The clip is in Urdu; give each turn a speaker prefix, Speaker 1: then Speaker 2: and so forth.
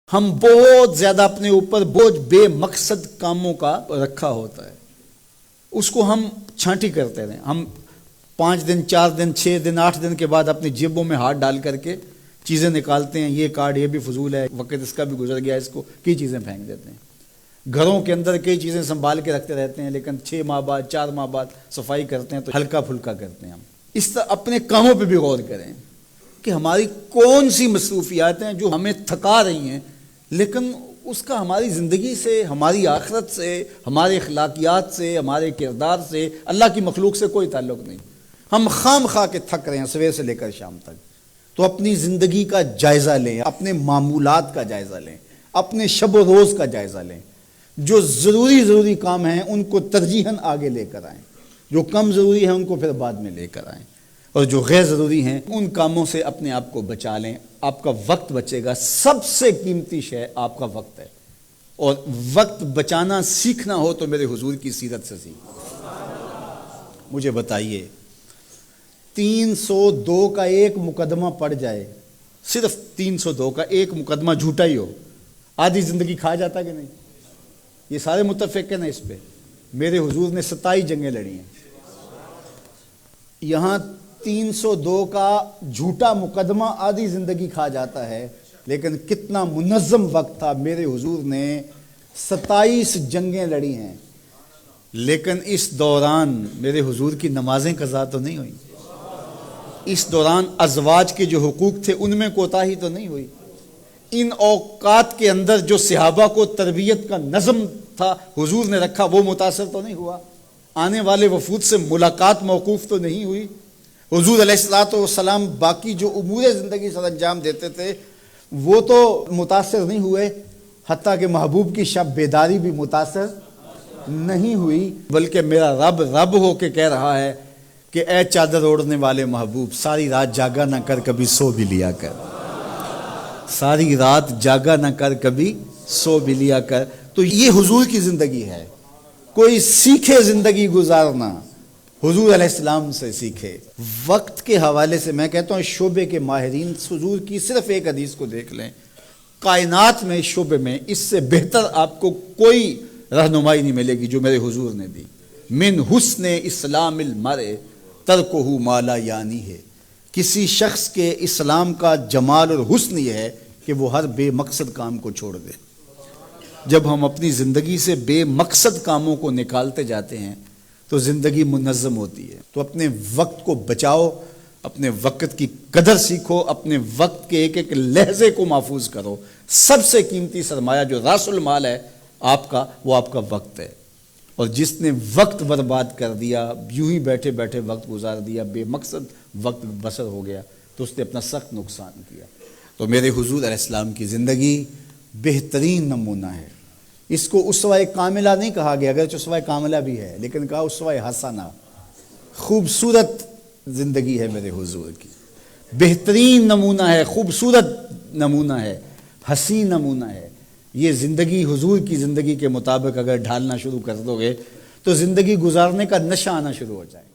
Speaker 1: ہم بہت زیادہ اپنے اوپر بوجھ بے مقصد کاموں کا رکھا ہوتا ہے، اس کو ہم چھانٹی کرتے رہیں۔ ہم 5 دن 4 دن 6 دن 8 دن کے بعد اپنی جیبوں میں ہاتھ ڈال کر کے چیزیں نکالتے ہیں، یہ کارڈ یہ بھی فضول ہے، وقت اس کا بھی گزر گیا، اس کو کئی چیزیں پھینک دیتے ہیں۔ گھروں کے اندر کئی چیزیں سنبھال کے رکھتے رہتے ہیں، لیکن 6 ماہ بعد 4 ماہ بعد صفائی کرتے ہیں تو ہلکا پھلکا کرتے ہیں۔ ہم اس طرح اپنے کاموں پہ بھی غور کریں کہ ہماری کون سی مصروفیات ہیں جو ہمیں تھکا رہی ہیں، لیکن اس کا ہماری زندگی سے، ہماری آخرت سے، ہمارے اخلاقیات سے، ہمارے کردار سے، اللہ کی مخلوق سے کوئی تعلق نہیں۔ ہم خام خواہ کے تھک رہے ہیں صبح سے لے کر شام تک۔ تو اپنی زندگی کا جائزہ لیں، اپنے معمولات کا جائزہ لیں، اپنے شب و روز کا جائزہ لیں۔ جو ضروری کام ہیں ان کو ترجیحاً آگے لے کر آئیں، جو کم ضروری ہیں ان کو پھر بعد میں لے کر آئیں، اور جو غیر ضروری ہیں ان کاموں سے اپنے آپ کو بچا لیں۔ آپ کا وقت بچے گا، سب سے قیمتی شے آپ کا وقت ہے، اور وقت بچانا سیکھنا ہو تو میرے حضور کی سیرت سے سیکھ۔ مجھے بتائیے 302 کا ایک مقدمہ پڑ جائے، صرف 302 کا ایک مقدمہ جھوٹا ہی ہو، آدھی زندگی کھا جاتا کہ نہیں؟ یہ سارے متفق ہیں نا اس پہ؟ میرے حضور نے 27 جنگیں لڑی ہیں، یہاں 302 کا جھوٹا مقدمہ آدھی زندگی کھا جاتا ہے، لیکن کتنا منظم وقت تھا۔ میرے حضور نے 27 جنگیں لڑی ہیں، لیکن اس دوران میرے حضور کی نمازیں قضا تو نہیں ہوئی، اس دوران ازواج کے جو حقوق تھے ان میں کوتاہی تو نہیں ہوئی، ان اوقات کے اندر جو صحابہ کو تربیت کا نظم تھا حضور نے رکھا وہ متاثر تو نہیں ہوا، آنے والے وفود سے ملاقات موقوف تو نہیں ہوئی، حضور علیہ السلام باقی جو امور زندگی سر انجام دیتے تھے وہ تو متاثر نہیں ہوئے، حتیٰ کہ محبوب کی شب بیداری بھی متاثر نہیں ہوئی، بلکہ میرا رب رب ہو کے کہہ رہا ہے کہ اے چادر اوڑھنے والے محبوب، ساری رات جاگا نہ کر کبھی سو بھی لیا کر، ساری رات جاگا نہ کر کبھی سو بھی لیا کر۔ تو یہ حضور کی زندگی ہے۔ کوئی سیکھے زندگی گزارنا، حضور علیہ السلام سے سیکھے۔ وقت کے حوالے سے میں کہتا ہوں شعبے کے ماہرین حضور کی صرف ایک حدیث کو دیکھ لیں، کائنات میں شعبے میں اس سے بہتر آپ کو کوئی رہنمائی نہیں ملے گی جو میرے حضور نے دی۔ من حسن اسلام المرء ترکہ ما لا یعنی ہے، کسی شخص کے اسلام کا جمال اور حسن یہ ہے کہ وہ ہر بے مقصد کام کو چھوڑ دے۔ جب ہم اپنی زندگی سے بے مقصد کاموں کو نکالتے جاتے ہیں تو زندگی منظم ہوتی ہے۔ تو اپنے وقت کو بچاؤ، اپنے وقت کی قدر سیکھو، اپنے وقت کے ایک ایک لحظے کو محفوظ کرو۔ سب سے قیمتی سرمایہ جو راس المال ہے آپ کا، وہ آپ کا وقت ہے، اور جس نے وقت برباد کر دیا، یوں ہی بیٹھے بیٹھے وقت گزار دیا، بے مقصد وقت بسر ہو گیا، تو اس نے اپنا سخت نقصان کیا۔ تو میرے حضور علیہ السلام کی زندگی بہترین نمونہ ہے۔ اس کو اسوہ کاملہ نہیں کہا گیا، اگرچہ اسوہ کاملہ بھی ہے، لیکن کہا اسوہ حسنہ، خوبصورت زندگی ہے میرے حضور کی، بہترین نمونہ ہے، خوبصورت نمونہ ہے، حسین نمونہ ہے۔ یہ زندگی حضور کی زندگی کے مطابق اگر ڈھالنا شروع کر دو گے تو زندگی گزارنے کا نشہ آنا شروع ہو جائے۔